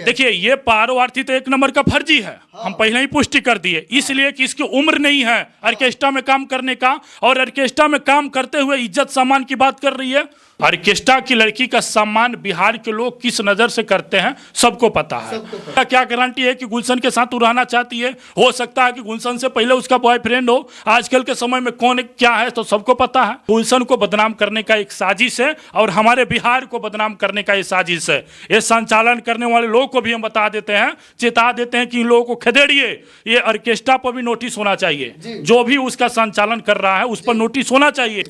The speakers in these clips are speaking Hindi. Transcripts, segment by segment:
देखिए ये पारो आरती तो एक नंबर का फर्जी है। हम पहले ही पुष्टि कर दिए, इसलिए कि इसकी उम्र नहीं है ऑर्केस्ट्रा में काम करने का, और ऑर्केस्ट्रा में काम करते हुए इज्जत सम्मान की बात कर रही है। ऑर्केस्ट्रा की लड़की का सम्मान बिहार के लोग किस नजर से करते हैं सबको पता है। क्या गारंटी है कि गुलशन के साथ वो रहना चाहती है? हो सकता है कि गुलशन से पहले उसका बॉयफ्रेंड हो। आजकल के समय में कौन क्या है तो सबको पता है। गुलशन को बदनाम करने का एक साजिश है और हमारे बिहार को बदनाम करने का एक साजिश है। ये संचालन करने वाले लोगों को भी हम बता देते हैं, चेता देते हैं कि इन लोगों को खदेड़िए। ये ऑर्केस्ट्रा पर भी नोटिस होना चाहिए, जो भी उसका संचालन कर रहा है उस पर नोटिस होना चाहिए।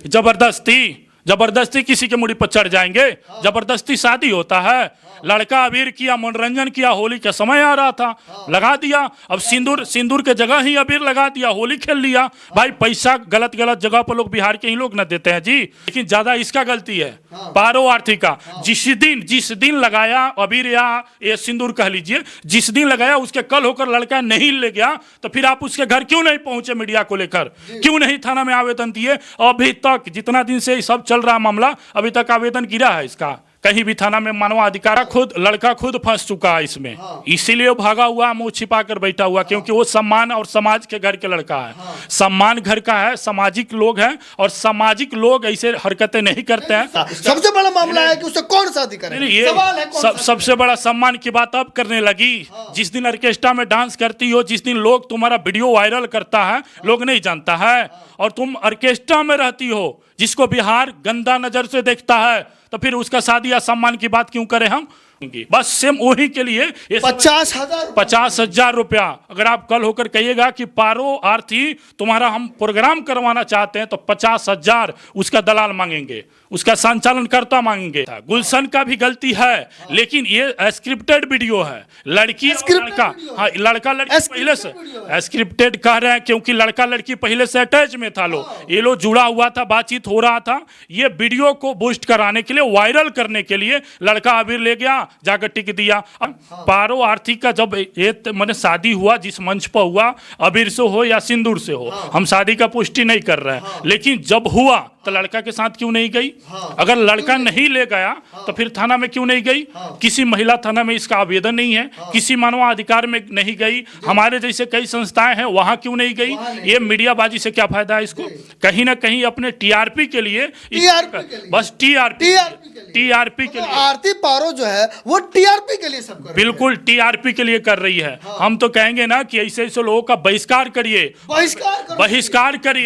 जबरदस्ती किसी के मुड़ी पर चढ़ जाएंगे? जबरदस्ती शादी होता है? लड़का अबीर किया, मनोरंजन किया, होली का समय आ रहा था, लगा दिया। अब सिंदूर के जगह ही अबीर लगा दिया, होली खेल लिया। भाई पैसा गलत जगह पर लोग, बिहार के ही लोग न देते हैं जी। लेकिन ज्यादा इसका गलती है, पारो आरती का। जिस दिन लगाया अबीर या ये सिंदूर कह लीजिए, जिस दिन लगाया उसके कल होकर लड़का नहीं ले गया, तो फिर आप उसके घर क्यों नहीं पहुंचे? मीडिया को लेकर क्यों नहीं थाना में आवेदन दिए? अभी तक जितना दिन से सब चल रहा मामला, अभी तक आवेदन गिरा है इसका कहीं भी थाना में? मानवाधिकार लड़का खुद फंस चुका है इसमें, इसीलिए वो भागा हुआ, मुंह छिपा कर बैठा हुआ, क्योंकि वो सम्मान और समाज के घर के लड़का है। सम्मान घर का है, सामाजिक लोग हैं, और सामाजिक लोग ऐसे हरकतें नहीं करते हैं। सबसे बड़ा मामला है कि उससे कौन शादी करे? ये सबसे बड़ा सम्मान की बात अब करने लगी। जिस दिन ऑर्केस्ट्रा में डांस करती हो, जिस दिन लोग तुम्हारा वीडियो वायरल करता है, लोग नहीं जानता है, और तुम ऑर्केस्ट्रा में रहती हो, जिसको बिहार गंदा नजर से देखता है, तो फिर उसका शादी या सम्मान की बात क्यों करें हम? बस सेम वही के लिए 50,000 रुपया। अगर आप कल होकर कहिएगा कि पारो आरती तुम्हारा हम प्रोग्राम करवाना चाहते हैं, तो 50,000 उसका दलाल मांगेंगे, उसका संचालन करता मांगेंगे। गुलशन का भी गलती है, लेकिन ये स्क्रिप्टेड वीडियो है। लड़की लड़का, हाँ लड़का लड़की पहले से स्क्रिप्टेड कह रहे हैं, क्योंकि लड़का लड़की पहले से अटैच में था। ये लोग जुड़ा हुआ था, बातचीत हो रहा था। ये वीडियो को बूस्ट कराने के लिए, वायरल करने के लिए लड़का अबीर ले गया, जाकर टिक दिया। पारो आरती का जब ये मैंने शादी हुआ, जिस मंच पर हुआ, अबीर से हो या सिंदूर से हो, हम शादी का पुष्टि नहीं कर रहे हैं, लेकिन जब हुआ तो लड़का के साथ क्यों नहीं गई? अगर लड़का नहीं ले गया तो फिर थाना में क्यों नहीं गई? किसी महिला थाना में इसका आवेदन नहीं है, किसी मानवाधिकार में नहीं गई, हमारे जैसे कई संस्थाएं हैं वहां क्यों नहीं गई? ये मीडियाबाजी से क्या फायदा है इसको? कहीं ना कहीं अपने टीआरपी के लिए, बस टीआरपी के लिए आरती पारो जो है वो टीआरपी के लिए सब कर रही है। बिल्कुल टीआरपी के लिए कर रही है। हम तो कहेंगे ना कि ऐसे लोगों का बहिष्कार करिए, बहिष्कार कर रहे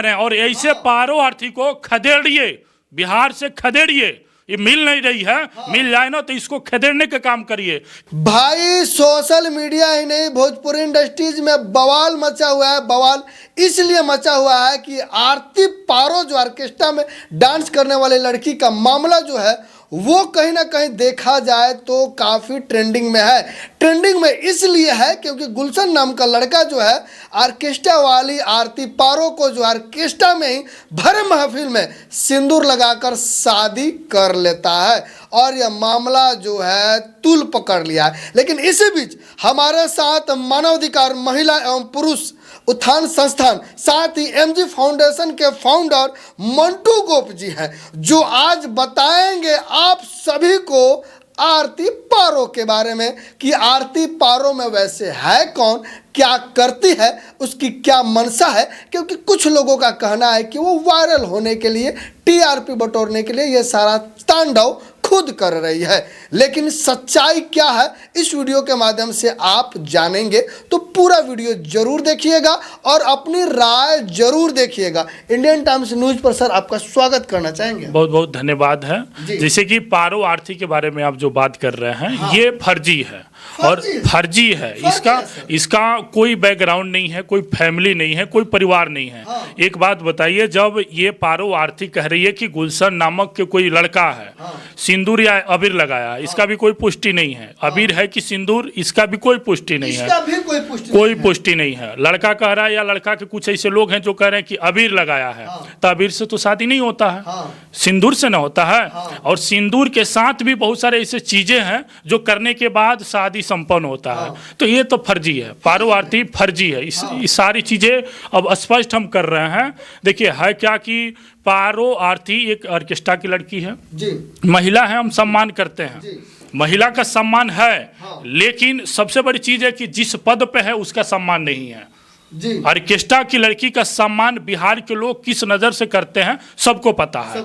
हैं, और ऐसे पारो आरती को खदेड़िए, बिहार से खदेड़िए। ये मिल नहीं रही है, मिल जाए ना तो इसको खदेड़ने का काम करिए। भाई सोशल मीडिया ही नहीं, भोजपुरी इंडस्ट्रीज में बवाल मचा हुआ है। बवाल इसलिए मचा हुआ है कि आरती पारो जो ऑर्केस्ट्रा में डांस करने वाली लड़की का मामला जो है वो कहीं ना कहीं देखा जाए तो काफ़ी ट्रेंडिंग में है। ट्रेंडिंग में इसलिए है क्योंकि गुलशन नाम का लड़का जो है ऑर्केस्ट्रा वाली आरती पारो को जो ऑर्केस्ट्रा में ही भरे महफिल में सिंदूर लगाकर शादी कर लेता है, और यह मामला जो है तूल पकड़ लिया है। लेकिन इसी बीच हमारे साथ मानवाधिकार, महिला एवं पुरुष उत्थान संस्थान, साथ ही एमजी फाउंडेशन के फाउंडर मंटू गोप जी हैं, जो आज बताएंगे आप सभी को आरती पारो के बारे में कि आरती पारो में वैसे है कौन, क्या करती है, उसकी क्या मनसा है। क्योंकि कुछ लोगों का कहना है कि वो वायरल होने के लिए, टीआरपी बटोरने के लिए ये सारा तांडव खुद कर रही है। लेकिन सच्चाई क्या है इस वीडियो के माध्यम से आप जानेंगे, तो पूरा वीडियो जरूर देखिएगा और अपनी राय जरूर देखिएगा। इंडियन टाइम्स न्यूज पर सर आपका स्वागत करना चाहेंगे। बहुत बहुत धन्यवाद है। जैसे कि पारो आरती के बारे में आप जो बात कर रहे हैं, ये फर्जी है और फर्जी है। इसका कोई बैकग्राउंड नहीं है, कोई फैमिली नहीं है, कोई परिवार नहीं है। एक बात बताइए, जब ये पारो आरती कह रही है कि गुलशन नामक के कोई लड़का है, सिंदूर या अबीर लगाया, इसका भी कोई पुष्टि नहीं है। अबीर है कि सिंदूर, इसका भी कोई पुष्टि नहीं है, कोई पुष्टि नहीं है। लड़का कह रहा है या लड़का के कुछ ऐसे लोग हैं जो कह रहे हैं कि अबीर लगाया है, तो अबीर से तो शादी नहीं होता है, सिंदूर से ना होता है। और सिंदूर के साथ भी बहुत सारे ऐसे चीजें हैं जो करने के बाद शादी संपन्न होता है। तो ये तो फर्जी है, पारो आरती फर्जी है। इस सारी चीजें अब स्पष्ट हम कर रहे हैं। देखिए है क्या कि पारो आरती एक ऑर्केस्ट्रा की लड़की है, महिला है, हम सम्मान करते हैं, महिला का सम्मान है, हाँ। लेकिन सबसे बड़ी चीज है कि जिस पद पे है उसका सम्मान नहीं है। जी ऑर्केस्ट्रा की लड़की का सम्मान बिहार के लोग किस नज़र से करते हैं सबको पता है।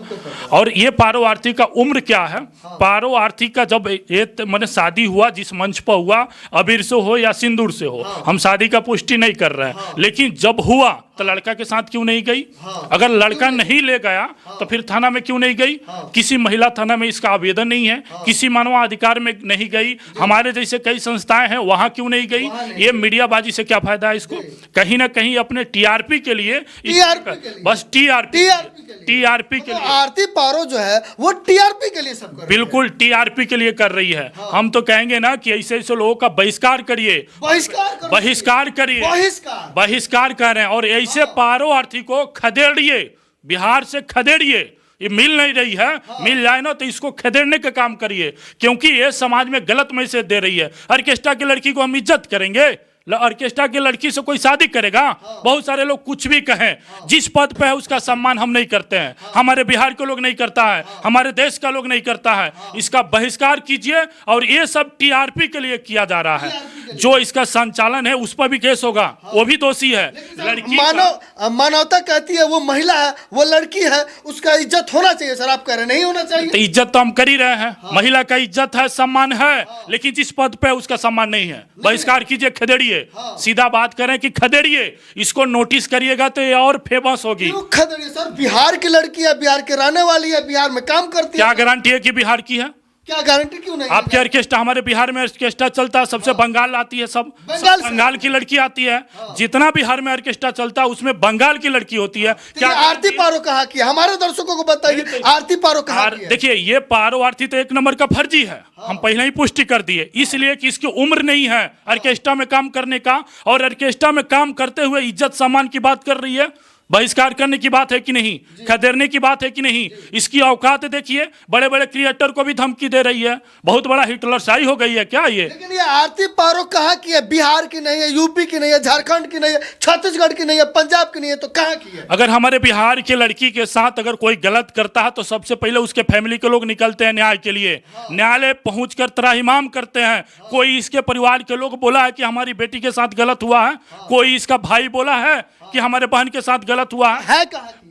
और ये पारो आरती का उम्र क्या है? पारो आरती का जब ये मैंने शादी हुआ जिस मंच पर हुआ, अबीर से हो या सिंदूर से हो, हम शादी का पुष्टि नहीं कर रहे हैं, लेकिन जब हुआ तो लड़का के साथ क्यों नहीं गई? अगर लड़का नहीं ले गया तो फिर थाना में क्यों नहीं गई? किसी महिला थाना में इसका आवेदन नहीं है, किसी मानवाधिकार में नहीं गई, हमारे जैसे कई संस्थाएं हैं वहां क्यों नहीं गई? ये मीडियाबाजी से क्या फायदा है इसको? कहीं ना कहीं अपने टीआरपी के लिए, बस टीआरपी के लिए आरती पारो जो है वो टीआरपी के लिए सब कर रही है। बिल्कुल टीआरपी के लिए कर रही है। हम तो कहेंगे ना कि ऐसे ऐसे लोगों का बहिष्कार करिए, बहिष्कार करिए, बहिष्कार कर रहे हैं। और ऐसे पारो आरती को खदेड़िए, बिहार से खदेड़िए। ये मिल नहीं रही है, मिल जाए ना तो इसको खदेड़ने का काम करिए, क्योंकि ये समाज में गलत मैसेज दे रही है। ऑर्केस्ट्रा की लड़की को हम इज्जत करेंगे? ऑर्केस्ट्रा की लड़की से कोई शादी करेगा? बहुत सारे लोग कुछ भी कहें, जिस पद पे है उसका सम्मान हम नहीं करते हैं। हमारे बिहार के लोग नहीं करता है, हमारे देश का लोग नहीं करता है। इसका बहिष्कार कीजिए। और ये सब टीआरपी के लिए किया जा रहा है। जो इसका संचालन है उस पर भी केस होगा, वो भी दोषी है। लड़की मानवता कहती है वो महिला है, वो लड़की है, उसका इज्जत होना चाहिए। सर आप कह रहे नहीं होना चाहिए? तो इज्जत तो हम कर ही रहे हैं। महिला का इज्जत है, सम्मान है, लेकिन जिस पद पे उसका सम्मान नहीं है। बहिष्कार कीजिए, खदेड़िए। सीधा बात करें कि खदेड़िए, इसको नोटिस करिएगा तो ये और फेमस होगी। खदेड़िए सर, बिहार की लड़की है, बिहार के रहने वाली है, बिहार में काम करती है। क्या गारंटी है कि बिहार की है? क्या गारंटी क्यों नहीं? आपके ऑर्केस्ट्रा, हमारे बिहार में ऑर्केस्ट्रा चलता है, सबसे बंगाल आती है, सब बंगाल की लड़की आती है। जितना बिहार में ऑर्केस्ट्रा चलता है उसमें बंगाल की लड़की होती है। क्या आरती पारो कहाँ की? हमारे दर्शकों को बताइए, आरती पारो कहाँ की है? देखिए, ये पारो आरती तो एक नंबर का फर्जी है, हम पहले ही पुष्टि कर दिए। इसलिए कि इसकी उम्र नहीं है ऑर्केस्ट्रा में काम करने का, और ऑर्केस्ट्रा में काम करते हुए इज्जत सम्मान की बात कर रही है। बहिष्कार करने की बात है कि नहीं? खदेड़ने की बात है कि नहीं? इसकी औकात देखिए, बड़े बड़े क्रिएटर को भी धमकी दे रही है। बहुत बड़ा हिटलर शाही हो गई है क्या ये? लेकिन ये आरती पारो कहाँ की है? बिहार की नहीं है, यूपी की नहीं है, झारखंड की नहीं है, छत्तीसगढ़ की नहीं है, पंजाब की नहीं है, तो कहाँ की है? अगर हमारे बिहार के लड़की के साथ अगर कोई गलत करता है तो सबसे पहले उसके फैमिली के लोग निकलते हैं न्याय के लिए, न्यायालय पहुंचकर त्राहिमाम करते हैं। कोई इसके परिवार के लोग बोला है कि हमारी बेटी के साथ गलत हुआ है, कोई इसका भाई बोला है कि हमारे बहन के साथ गलत हुआ है,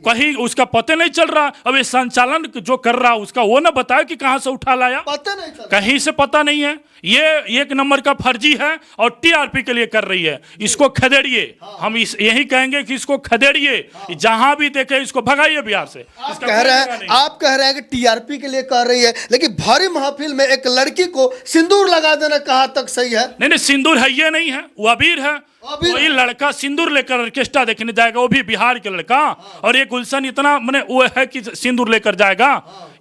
कहीं उसका पता नहीं चल रहा। अब ये संचालन जो कर रहा उसका वो ना बताया कि कहां से उठा लाया, पता नहीं चल, कहीं से पता नहीं है। ये एक नंबर का फर्जी है और टीआरपी के लिए कर रही है। इसको खदेड़िए, हम यही कहेंगे कि इसको खदेड़िए, जहां भी देखे इसको भगाइए बिहार से। आप कह रहे हैं कि टीआरपी के लिए कर रही है, लेकिन भारी महफिल में एक लड़की को सिंदूर लगा देना कहां तक सही है? नहीं, सिंदूर है ये नहीं है, वो अबीर है। कोई लड़का सिंदूर लेकर ऑर्केस्ट्रा देखने जाएगा, वो भी बिहार के लड़का, और ये गुलशन इतना मैंने वो है कि सिंदूर लेकर जाएगा,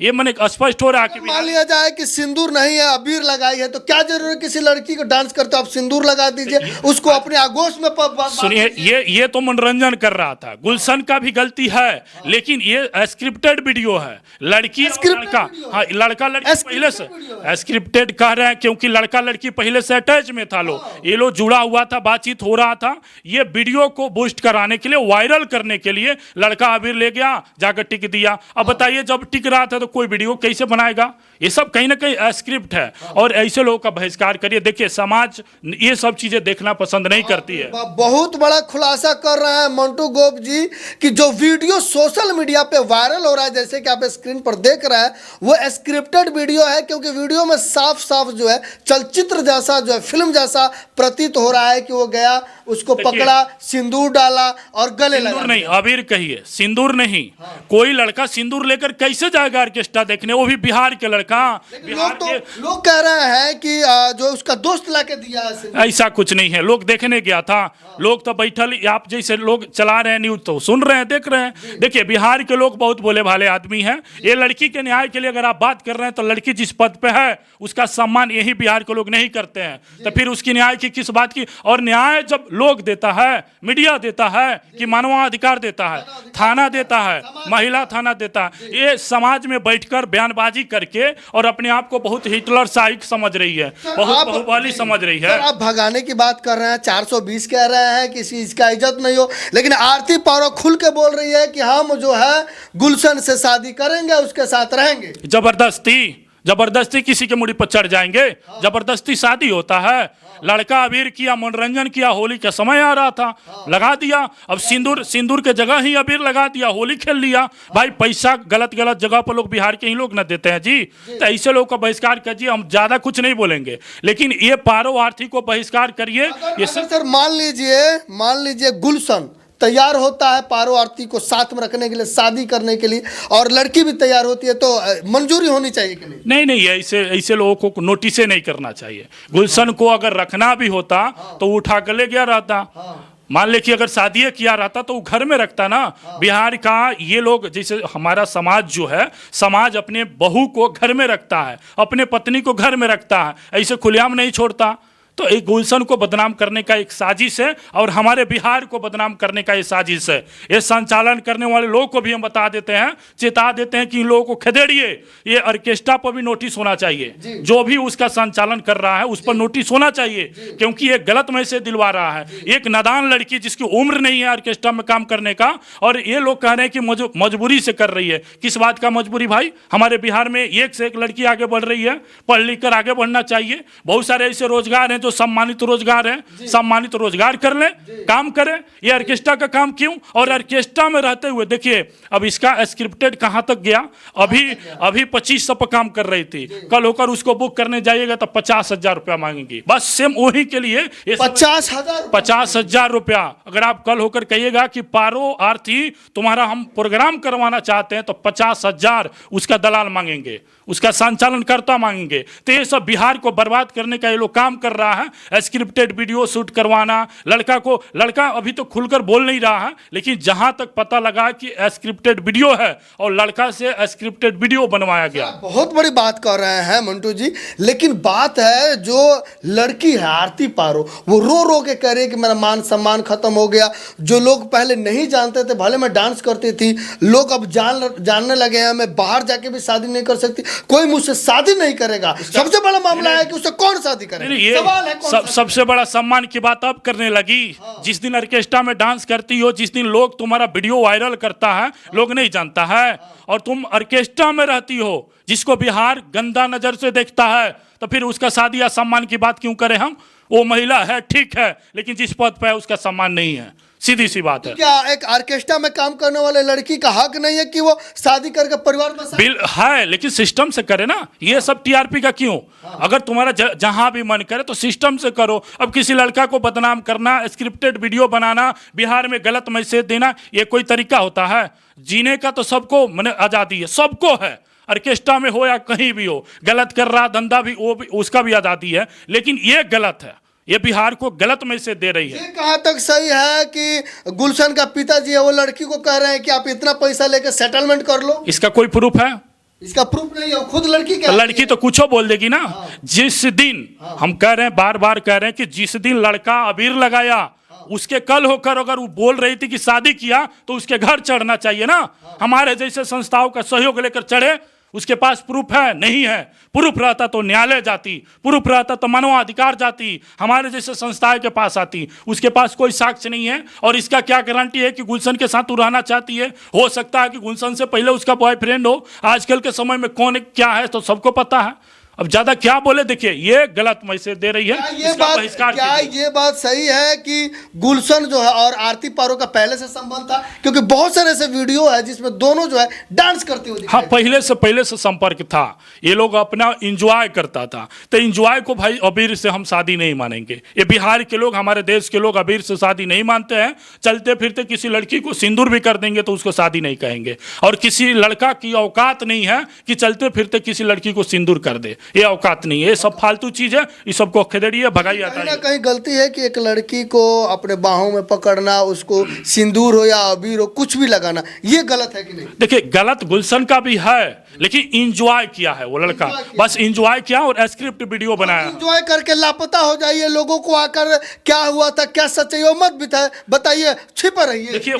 ये मैंने स्पष्ट हो रहा है कि मान लिया जाए कि सिंदूर नहीं है, अबीर लगाई है, तो क्या जरूरत है किसी लड़की को डांस करते आप सिंदूर लगा दीजिए, उसको अपने आगोश में सुनिए। ये तो मनोरंजन कर रहा था, गुलशन का भी गलती है, लेकिन ये स्क्रिप्टेड वीडियो है। लड़की लड़का, हाँ, लड़का लड़की पहले से स्क्रिप्टेड कह रहे हैं, क्योंकि लड़का लड़की पहले से अटैच में था, ये लोग जुड़ा हुआ था, बातचीत हो रहा था। ये वीडियो को बूस्ट कराने के लिए, वायरल करने के लिए लड़का अबीर ले गया, जाकर टिक दिया। अब बताइए, जब टिक रहा था तो कोई वीडियो कैसे बनाएगा? ये सब कहीं ना कहीं स्क्रिप्ट है, और ऐसे लोगों का बहिष्कार करिए। देखिए, समाज ये सब चीजें देखना पसंद नहीं करती है। बहुत बड़ा खुलासा कर रहे हैं मंटू गोप जी कि जो वीडियो सोशल मीडिया पे वायरल हो रहा है, जैसे कि आप स्क्रीन पर देख रहे हैं, वो स्क्रिप्टेड वीडियो है, क्योंकि वीडियो में साफ साफ जो है चलचित्र जैसा, जो है फिल्म जैसा प्रतीत हो रहा है कि वो गया, उसको पकड़ा, सिंदूर डाला और गले लगा। नहीं, अबीर कहिए, सिंदूर नहीं। कोई लड़का सिंदूर लेकर कैसे जाएगा ऑर्केस्ट्रा देखने, वो भी बिहार के लड़का? लोग कह रहे हैं कि जो उसका दोस्त लाके दिया है। ऐसा कुछ नहीं है, लोग देखने गया था, लोग तो बैठल, आप जैसे लोग चला रहे हैं न्यूज तो सुन रहे हैं, देख रहे हैं। देखिए, बिहार के लोग बहुत भोले भाले आदमी हैं। ये लड़की के न्याय के लिए अगर आप बात कर रहे हैं तो लड़की जिस पद पे है उसका सम्मान यही बिहार के लोग नहीं करते हैं, तो फिर उसकी न्याय की किस बात की? और न्याय जब लोग देता है, मीडिया देता है, कि मानवाधिकार देता है, थाना देता है, महिला थाना देता है, ये समाज में बैठकर बयानबाजी करके और अपने आप को बहुत हिटलर शाही समझ रही है, बहुत बाहुबली समझ रही है। आप भगाने की बात कर रहे हैं, 420 कह रहे हैं कि इसका इज्जत नहीं हो, लेकिन आरती पारो खुल के बोल रही है कि हम जो है गुलशन से शादी करेंगे, उसके साथ रहेंगे। जबरदस्ती जबरदस्ती किसी के मुड़ी पर चढ़ जाएंगे? जबरदस्ती शादी होता है? लड़का अबीर किया, मनोरंजन किया, होली का समय आ रहा था, लगा दिया। अब सिंदूर के जगह ही अबीर लगा दिया, होली खेल लिया। भाई पैसा गलत जगह पर लोग, बिहार के ही लोग न देते हैं जी। तो ऐसे लोग का बहिष्कार कीजिए। हम ज्यादा कुछ नहीं बोलेंगे, लेकिन ये पारो आरती को बहिष्कार करिए। ये सर मान लीजिए गुलशन तैयार होता है पारो आरती को साथ में रखने के लिए, शादी करने के लिए, और लड़की भी तैयार होती है, तो मंजूरी होनी चाहिए कि नहीं? नहीं, ऐसे लोगों को नोटिस नहीं करना चाहिए। गुलशन को अगर रखना भी होता तो उठा कर ले गया रहता। मान ले कि अगर शादी किया रहता तो वो घर में रखता ना। बिहार का ये लोग, जैसे हमारा समाज जो है, समाज अपने बहू को घर में रखता है, अपने पत्नी को घर में रखता है, ऐसे खुलेआम नहीं छोड़ता। तो एक गुलशन को बदनाम करने का एक साजिश है, और हमारे बिहार को बदनाम करने का ये साजिश है। ये संचालन करने वाले लोगों को भी हम बता देते हैं, चेता देते हैं कि इन लोगों को खदेड़िए। ये ऑर्केस्ट्रा पर भी नोटिस होना चाहिए, जो भी उसका संचालन कर रहा है उस पर नोटिस होना चाहिए, क्योंकि ये गलत मैसेज दिलवा रहा है। एक नादान लड़की जिसकी उम्र नहीं है ऑर्केस्ट्रा में काम करने का, और ये लोग कह रहे हैं कि मजबूरी से कर रही है। किस बात का मजबूरी भाई? हमारे बिहार में एक से एक लड़की आगे बढ़ रही है, पढ़ लिख कर आगे बढ़ना चाहिए। बहुत सारे ऐसे रोजगार हैं जो सम्मानित रोजगार है, सम्मानित रोजगार कर ले, काम करे। ये ऑर्केस्ट्रा का काम क्यों? और ऑर्केस्ट्रा में रहते हुए देखिए अब इसका स्क्रिप्टेड कहां तक गया। अभी 2500 पर काम कर रही थी, कल होकर उसको बुक करने जाइएगा तो 50,000 रुपया मांगेंगी, बस सेम वही के लिए 50,000 रुपया। अगर आप कल होकर कहिएगा कि पारो आरती तुम्हारा हम प्रोग्राम करवाना चाहते हैं तो 50,000 उसका दलाल मांगेंगे, उसका संचालन करता मांगेंगे। तो ये सब बिहार को बर्बाद करने का ये लोग काम कर रहा है। स्क्रिप्टेड वीडियो शूट करवाना, लड़का अभी तो खुलकर बोल नहीं रहा है, लेकिन जहां तक पता लगा कि स्क्रिप्टेड वीडियो है और लड़का से स्क्रिप्टेड वीडियो बनवाया गया। बहुत बड़ी बात कर रहे हैं मंटू जी, लेकिन बात है जो लड़की है आरती पारो, वो रो रो के कह रही है कि मेरा मान सम्मान खत्म हो गया। जो लोग पहले नहीं जानते थे, भले मैं डांस करती थी, लोग अब जानने लगे हैं, मैं बाहर जाके भी शादी नहीं कर सकती, कोई मुझसे शादी नहीं करेगा। सबसे बड़ा मामला है कि उससे कौन शादी करेगा? सवाल है सबसे बड़ा सम्मान की बात अब करने लगी। जिस दिन ऑर्केस्ट्रा में डांस करती हो, जिस दिन लोग तुम्हारा वीडियो वायरल करता है, लोग नहीं जानता है, और तुम ऑर्केस्ट्रा में रहती हो, जिसको बिहार गंदा नजर से देखता है, तो फिर उसका शादी या सम्मान की बात क्यों करें हम? वो महिला है, ठीक है, लेकिन जिस पद पर है उसका सम्मान नहीं है, सीधी सी बात है। क्या एक ऑर्केस्ट्रा में काम करने वाले लड़की का हक नहीं है कि वो शादी करके परिवार में बिल है, लेकिन सिस्टम से करे ना। ये सब टीआरपी का क्यों? अगर तुम्हारा जहां भी मन करे तो सिस्टम से करो। अब किसी लड़का को बदनाम करना, स्क्रिप्टेड वीडियो बनाना, बिहार में गलत मैसेज देना, ये कोई तरीका होता है? जीने का तो सबको मैंने आज़ादी है, सबको है, ऑर्केस्ट्रा में हो या कहीं भी हो। गलत कर रहा धंधा भी, वो भी, उसका भी आज़ादी है, लेकिन ये गलत है, ये बिहार को गलत मैसेज दे रही है। ये कहाँ तक सही है कि गुलशन का पिताजी है वो लड़की को कह रहे हैं कि आप इतना पैसा लेकर सेटलमेंट कर लो? इसका कोई प्रूफ है? इसका प्रूफ नहीं है, खुद लड़की तो लड़की तो कुछ बोल देगी ना। जिस दिन हम कह रहे हैं, बार बार कह रहे हैं कि जिस दिन लड़का अबीर लगाया, उसके कल होकर अगर वो बोल रही थी कि शादी किया, तो उसके घर चढ़ना चाहिए ना। हमारे जैसे संस्थाओं का सहयोग लेकर चढ़े। उसके पास प्रूफ है? नहीं है। प्रूफ रहता तो न्यायालय जाती, प्रूफ रहता तो मानवाधिकार जाती, हमारे जैसे संस्थाएं के पास आती। उसके पास कोई साक्ष्य नहीं है। और इसका क्या गारंटी है कि गुलशन के साथ वो रहना चाहती है? हो सकता है कि गुलशन से पहले उसका बॉयफ्रेंड हो। आजकल के समय में कौन क्या है तो सबको पता है। अब ज्यादा क्या बोले, देखिए ये गलत मैसेज दे रही है। क्या ये बात सही है कि गुलशन जो है और आरती पारो का पहले से संबंध था? क्योंकि बहुत सारे ऐसे वीडियो है जिसमें दोनों जो है डांस करते हुए। हाँ, पहले से संपर्क था। ये लोग अपना इंजॉय करता था, तो इंजॉय को भाई अबीर से हम शादी नहीं मानेंगे। ये बिहार के लोग, हमारे देश के लोग अबीर से शादी नहीं मानते हैं। चलते फिरते किसी लड़की को सिंदूर भी कर देंगे तो उसको शादी नहीं कहेंगे। और किसी लड़का की औकात नहीं है कि चलते फिरते किसी लड़की को सिंदूर कर दे, ये औकात नहीं है। ये सब फालतू चीज है, इस सबको खदेड़िए, भगाइए। कहीं ना कहीं गलती है कि एक लड़की को अपने बाहों में पकड़ना, उसको सिंदूर हो या अबीर हो कुछ भी लगाना, ये गलत है कि नहीं? देखिए गलत गुलशन का भी है, लेकिन इंजॉय किया है वो लड़का, बस इंजॉय किया और स्क्रिप्ट वीडियो बनाया। इंजॉय करके लापता हो जाइए, लोगों को आकर क्या हुआ था, क्या सच्चाई हो मत बताइए, छिपा रहिए। देखिए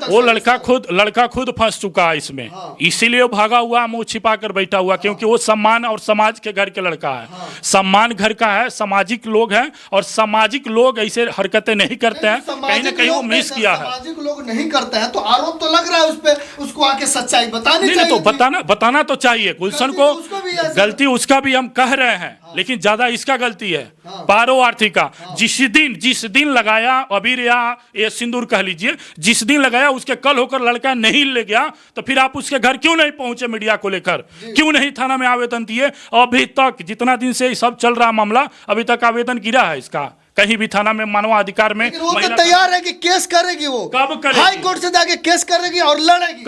वो लड़का खुद फंस चुका है इसमें। इसीलिए भागा हुआ, मुंह छिपा कर बैठा हुआ, क्योंकि वो सम्मान और समाज के घर के लड़का है। सम्मान घर का है, सामाजिक लोग हैं, और सामाजिक लोग ऐसे हरकतें नहीं करते हैं। कहीं ना कहीं वो मिस किया है। सामाजिक लोग नहीं करते हैं तो आरोप तो लग रहा है उस पे, उसको आके सच्चाई बतानी चाहिए। तो बताना बताना तो चाहिए गुलशन को, गलती तो उसको भी है, गलती उसका भी हम कह रहे हैं, लेकिन ज्यादा इसका गलती है पारो आरती का। जिस दिन लगाया अबीर या ये सिंदूर कह लीजिए, जिस दिन लगाया उसके कल होकर लड़का नहीं ले गया, तो फिर आप उसके घर क्यों नहीं पहुंचे मीडिया को लेकर, क्यों नहीं थाना में आवेदन दिए? अभी तक जितना दिन से सब चल रहा मामला, अभी तक आवेदन गिरा है इसका कहीं भी थाना में, मानवाधिकार में। वो तो तैयार है कि केस करेगी, वो कब करेगी? हाई कोर्ट से जाके केस करेगी और लड़ेगी।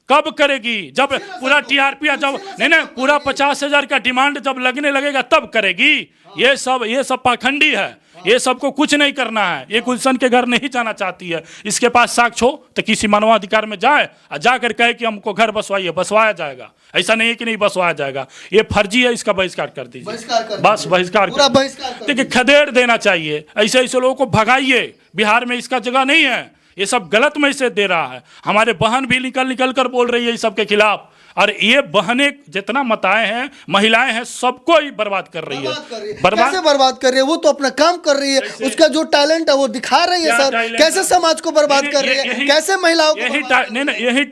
कब करेगी? जब पूरा टीआरपी जब नहीं पूरा 50,000 का डिमांड जब लगने लगेगा तब करेगी। ये सब पाखंडी है, ये सबको कुछ नहीं करना है। ये गुलशन के घर नहीं जाना चाहती है, इसके पास साक्ष्य हो तो किसी मानवाधिकार में जाए और जाकर कहे कि हमको घर बसवाइए, बसवाया जाएगा। ऐसा नहीं है कि नहीं बसवाया जाएगा, ये फर्जी है, इसका बहिष्कार कर दीजिए, बस बहिष्कार पूरा बहिष्कार कर देखिए, खदेड़ देना चाहिए। ऐसे लोगों को भगाइए, बिहार में इसका जगह नहीं है। ये सब गलत मैसेज दे रहा है। हमारे बहन भी निकल कर बोल रही है इस सब के खिलाफ, और ये बहनें जितना माताएं हैं, महिलाएं हैं, सबको ही बर्बाद कर रही है। कैसे बर्बाद कर रही है? वो तो अपना काम कर रही है, उसका जो टैलेंट है वो दिखा रही है सर। कैसे समाज को बर्बाद कर रही है, कैसे महिलाओं को? यही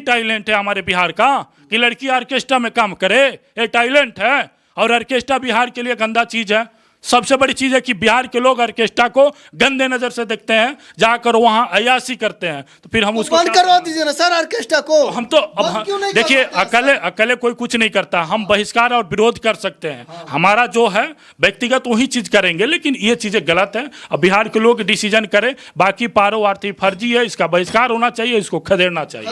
टैलेंट है हमारे बिहार का कि लड़की ऑर्केस्ट्रा में काम करे, ये टैलेंट है। और ऑर्केस्ट्रा बिहार के लिए गंदा चीज है। सबसे बड़ी चीज है कि बिहार के लोग ऑर्केस्ट्रा को गंदे नजर से देखते हैं, जाकर वहां अयासी करते हैं। तो फिर हम उसको बंद करवा दीजिए ना सर ऑर्केस्ट्रा को। हम तो अब देखिए, अकेले कोई कुछ नहीं करता, हम बहिष्कार और विरोध कर सकते हैं। हमारा जो है व्यक्तिगत वही चीज करेंगे, लेकिन ये चीजें गलत है। अब बिहार के लोग डिसीजन करें। बाकी पारो आरती फर्जी है, इसका बहिष्कार होना चाहिए, इसको खदेड़ना चाहिए।